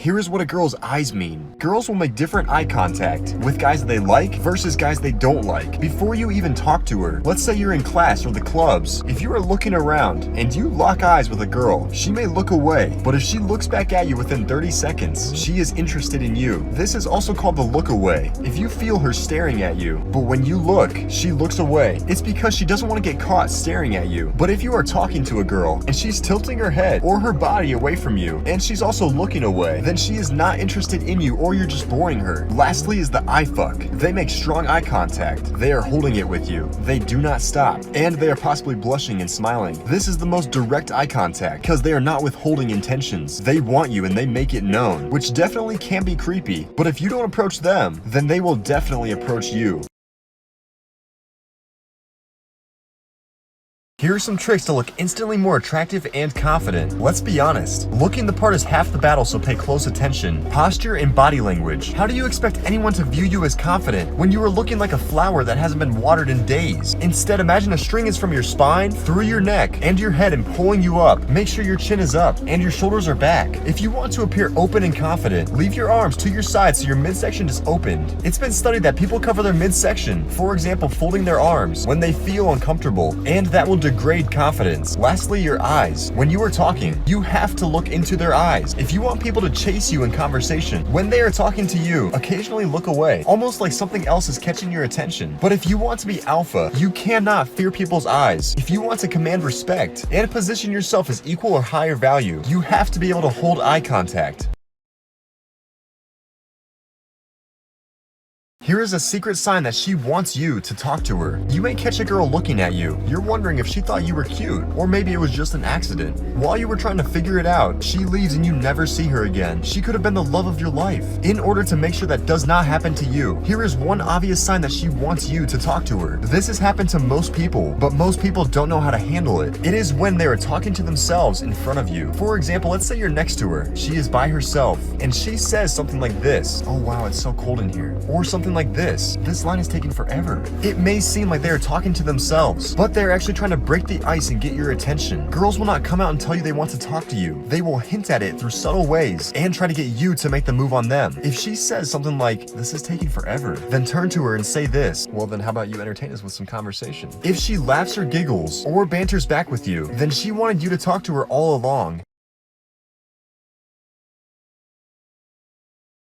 Here is what a girl's eyes mean. Girls will make different eye contact with guys that they like versus guys they don't like. Before you even talk to her, let's say you're in class or the clubs. If you are looking around and you lock eyes with a girl, she may look away, but if she looks back at you within 30 seconds, she is interested in you. This is also called the look away. If you feel her staring at you, but when you look, she looks away, it's because she doesn't want to get caught staring at you. But if you are talking to a girl and she's tilting her head or her body away from you, and she's also looking away, then she is not interested in you or you're just boring her. Lastly is the eye fuck. They make strong eye contact. They are holding it with you. They do not stop. And they are possibly blushing and smiling. This is the most direct eye contact because they are not withholding intentions. They want you and they make it known, which definitely can be creepy. But if you don't approach them, then they will definitely approach you. Here are some tricks to look instantly more attractive and confident. Let's be honest, looking the part is half the battle, so pay close attention. Posture and body language. How do you expect anyone to view you as confident when you are looking like a flower that hasn't been watered in days? Instead, imagine a string is from your spine, through your neck, and your head and pulling you up. Make sure your chin is up and your shoulders are back. If you want to appear open and confident, leave your arms to your side so your midsection is opened. It's been studied that people cover their midsection, for example, folding their arms, when they feel uncomfortable, and that will degrade confidence. Lastly, your eyes. When you are talking, you have to look into their eyes. If you want people to chase you in conversation, when they are talking to you, occasionally look away, almost like something else is catching your attention. But if you want to be alpha, you cannot fear people's eyes. If you want to command respect and position yourself as equal or higher value, you have to be able to hold eye contact. Here is a secret sign that she wants you to talk to her. You may catch a girl looking at you. You're wondering if she thought you were cute, or maybe it was just an accident. While you were trying to figure it out, she leaves and you never see her again. She could have been the love of your life. In order to make sure that does not happen to you, here is one obvious sign that she wants you to talk to her. This has happened to most people, but most people don't know how to handle it. It is when they are talking to themselves in front of you. For example, let's say you're next to her. She is by herself, and she says something like this: "Oh wow, it's so cold in here." Or something like this: "This line is taking forever." It may seem like they are talking to themselves, but they're actually trying to break the ice and get your attention. Girls will not come out and tell you they want to talk to you. They will hint at it through subtle ways and try to get you to make the move on them. If she says something like, "This is taking forever," then turn to her and say this: "Well, then how about you entertain us with some conversation?" If she laughs or giggles or banters back with you, then she wanted you to talk to her all along.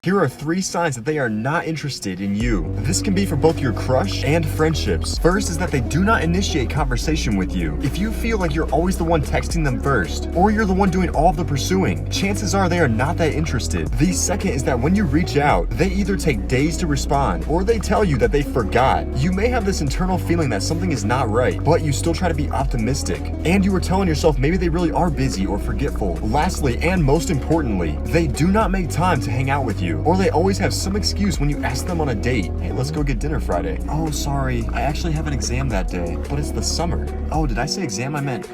Here are 3 signs that they are not interested in you. This can be for both your crush and friendships. First is that they do not initiate conversation with you. If you feel like you're always the one texting them first, or you're the one doing all of the pursuing, chances are they are not that interested. The second is that when you reach out, they either take days to respond, or they tell you that they forgot. You may have this internal feeling that something is not right, but you still try to be optimistic, and you are telling yourself maybe they really are busy or forgetful. Lastly, and most importantly, they do not make time to hang out with you. Or they always have some excuse when you ask them on a date. "Hey, let's go get dinner Friday." "Oh, sorry, I actually have an exam that day, but it's the summer." "Oh, did I say exam? I meant,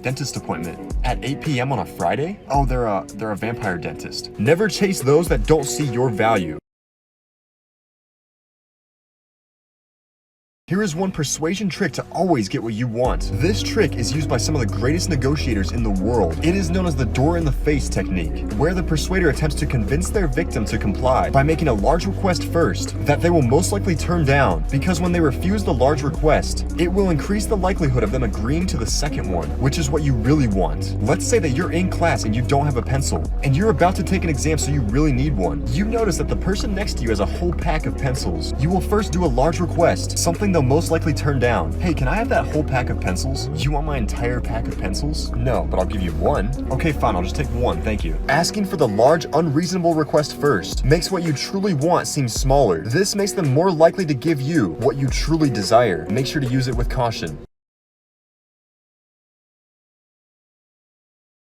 dentist appointment. At 8 p.m. on a Friday?" "Oh, they're a vampire dentist." Never chase those that don't see your value. Here is one persuasion trick to always get what you want. This trick is used by some of the greatest negotiators in the world. It is known as the door in the face technique, where the persuader attempts to convince their victim to comply by making a large request first that they will most likely turn down, because when they refuse the large request, it will increase the likelihood of them agreeing to the second one, which is what you really want. Let's say that you're in class and you don't have a pencil, and you're about to take an exam so you really need one. You notice that the person next to you has a whole pack of pencils. You will first do a large request, something they'll most likely turn down. "Hey, can I have that whole pack of pencils?" "You want my entire pack of pencils?" "No, but I'll give you one." "Okay, fine, I'll just take one, thank you." Asking for the large, unreasonable request first makes what you truly want seem smaller. This makes them more likely to give you what you truly desire. Make sure to use it with caution.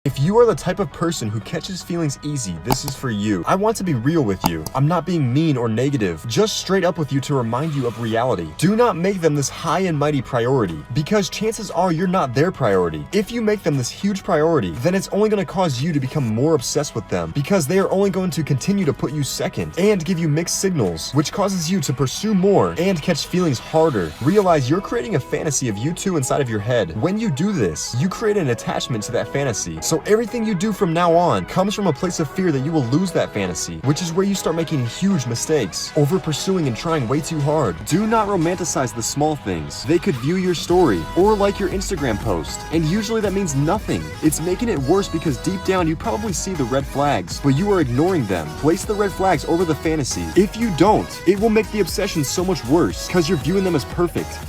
If you are the type of person who catches feelings easy, this is for you. I want to be real with you. I'm not being mean or negative, just straight up with you to remind you of reality. Do not make them this high and mighty priority, because chances are you're not their priority. If you make them this huge priority, then it's only going to cause you to become more obsessed with them, because they are only going to continue to put you second and give you mixed signals, which causes you to pursue more and catch feelings harder. Realize you're creating a fantasy of you two inside of your head. When you do this, you create an attachment to that fantasy. So So everything you do from now on comes from a place of fear that you will lose that fantasy, which is where you start making huge mistakes, over pursuing and trying way too hard. Do not romanticize the small things. They could view your story or like your Instagram post, and usually that means nothing. It's making it worse because deep down you probably see the red flags, but you are ignoring them. Place the red flags over the fantasy. If you don't, it will make the obsession so much worse because you're viewing them as perfect.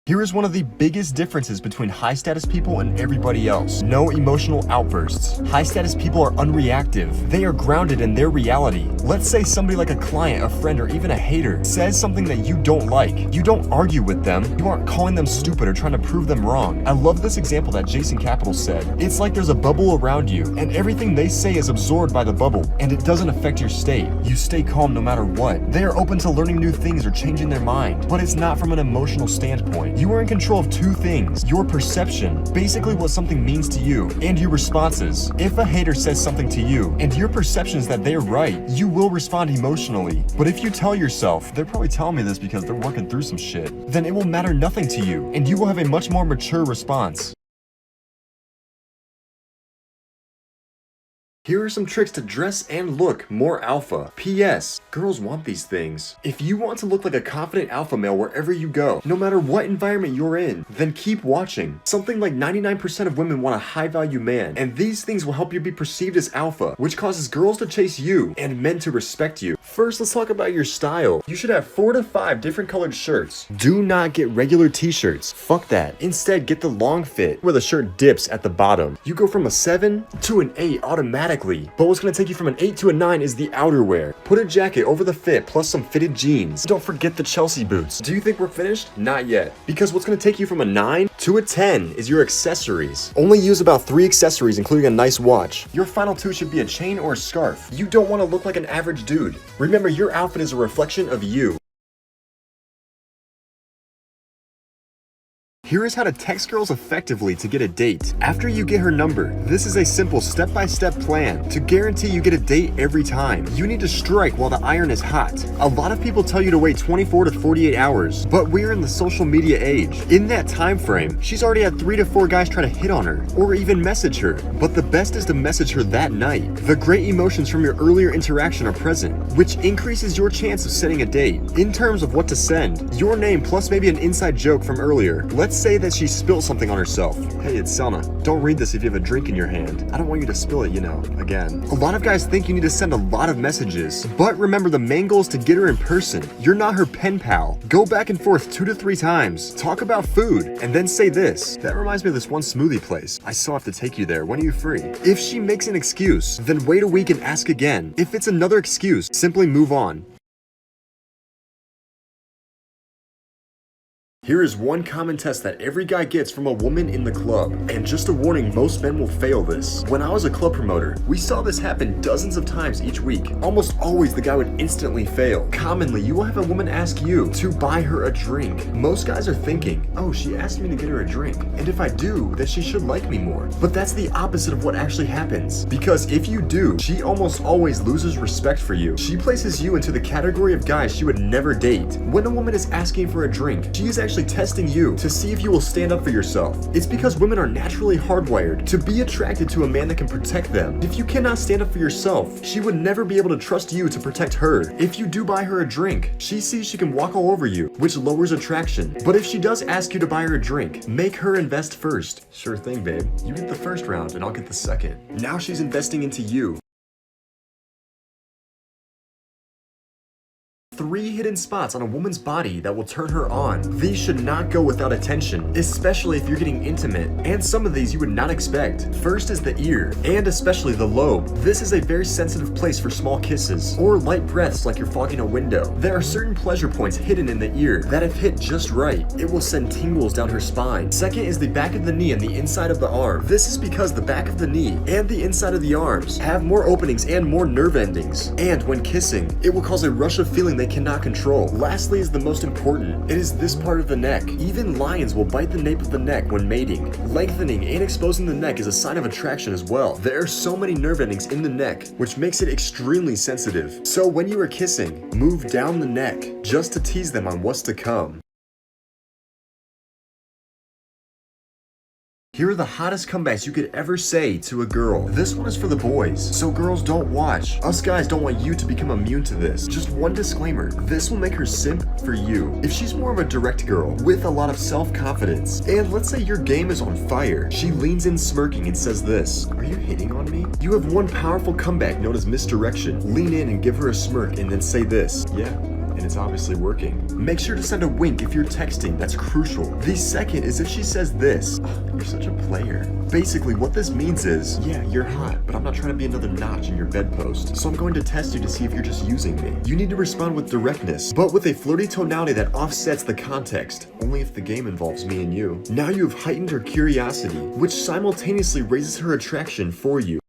Here is one of the biggest differences between high-status people and everybody else. No emotional outbursts. High-status people are unreactive. They are grounded in their reality. Let's say somebody like a client, a friend, or even a hater says something that you don't like. You don't argue with them. You aren't calling them stupid or trying to prove them wrong. I love this example that Jason Capital said. It's like there's a bubble around you, and everything they say is absorbed by the bubble, and it doesn't affect your state. You stay calm no matter what. They are open to learning new things or changing their mind, but it's not from an emotional standpoint. You are in control of two things: your perception, basically what something means to you, and your responses. If a hater says something to you, and your perception is that they're right, you will respond emotionally. But if you tell yourself, they're probably telling me this because they're working through some shit, then it will matter nothing to you, and you will have a much more mature response. Here are some tricks to dress and look more alpha. P.S. Girls want these things. If you want to look like a confident alpha male wherever you go, no matter what environment you're in, then keep watching. Something like 99% of women want a high-value man, and these things will help you be perceived as alpha, which causes girls to chase you and men to respect you. First, let's talk about your style. You should have 4 to 5 different colored shirts. Do not get regular t-shirts. Fuck that. Instead, get the long fit, where the shirt dips at the bottom. You go from a 7 to an 8 automatically. But what's going to take you from an 8 to a 9 is the outerwear. Put a jacket over the fit plus some fitted jeans. Don't forget the Chelsea boots. Do you think we're finished? Not yet. Because what's going to take you from a 9 to a 10 is your accessories. Only use about 3 accessories, including a nice watch. Your final 2 should be a chain or a scarf. You don't want to look like an average dude. Remember, your outfit is a reflection of you. Here is how to text girls effectively to get a date. After you get her number, this is a simple step-by-step plan to guarantee you get a date every time. You need to strike while the iron is hot. A lot of people tell you to wait 24 to 48 hours, but we're in the social media age. In that time frame, she's already had 3 to 4 guys try to hit on her or even message her. But the best is to message her that night. The great emotions from your earlier interaction are present, which increases your chance of setting a date. In terms of what to send, your name plus maybe an inside joke from earlier. Let's say that she spilled something on herself. Hey, it's Selma. Don't read this if you have a drink in your hand. I don't want you to spill it, you know, again. A lot of guys think you need to send a lot of messages, but remember, the main goal is to get her in person. You're not her pen pal. Go back and forth 2 to 3 times. Talk about food, and then say this: that reminds me of this one smoothie place. I still have to take you there. When are you free? If she makes an excuse, then wait a week and ask again. If it's another excuse, simply move on. Here is one common test that every guy gets from a woman in the club. And just a warning, most men will fail this. When I was a club promoter, we saw this happen dozens of times each week. Almost always the guy would instantly fail. Commonly, you will have a woman ask you to buy her a drink. Most guys are thinking, oh, she asked me to get her a drink, and if I do, then she should like me more. But that's the opposite of what actually happens. Because if you do, she almost always loses respect for you. She places you into the category of guys she would never date. When a woman is asking for a drink, she is actually testing you to see if you will stand up for yourself. It's because women are naturally hardwired to be attracted to a man that can protect them. If you cannot stand up for yourself, she would never be able to trust you to protect her. If you do buy her a drink, she sees she can walk all over you, which lowers attraction. But if she does ask you to buy her a drink, make her invest first. Sure thing, babe. You get the first round and I'll get the second. Now she's investing into you. 3 hidden spots on a woman's body that will turn her on. These should not go without attention, especially if you're getting intimate, and some of these you would not expect. First is the ear, and especially the lobe. This is a very sensitive place for small kisses, or light breaths like you're fogging a window. There are certain pleasure points hidden in the ear that if hit just right, it will send tingles down her spine. Second is the back of the knee and the inside of the arm. This is because the back of the knee and the inside of the arms have more openings and more nerve endings, and when kissing, it will cause a rush of feeling they cannot control. Lastly is the most important. It is this part of the neck. Even lions will bite the nape of the neck when mating. Lengthening and exposing the neck is a sign of attraction as well. There are so many nerve endings in the neck, which makes it extremely sensitive. So when you are kissing, move down the neck just to tease them on what's to come. Here are the hottest comebacks you could ever say to a girl. This one is for the boys, so girls don't watch. Us guys don't want you to become immune to this. Just one disclaimer, this will make her simp for you. If she's more of a direct girl with a lot of self-confidence, and let's say your game is on fire, she leans in smirking and says this, "Are you hitting on me?" You have one powerful comeback known as misdirection. Lean in and give her a smirk and then say this, "Yeah." And it's obviously working. Make sure to send a wink if you're texting, that's crucial. The second is if she says this, "Oh, you're such a player." Basically, what this means is, yeah, you're hot, but I'm not trying to be another notch in your bedpost, so I'm going to test you to see if you're just using me. You need to respond with directness, but with a flirty tonality that offsets the context, only if the game involves me and you. Now you have heightened her curiosity, which simultaneously raises her attraction for you.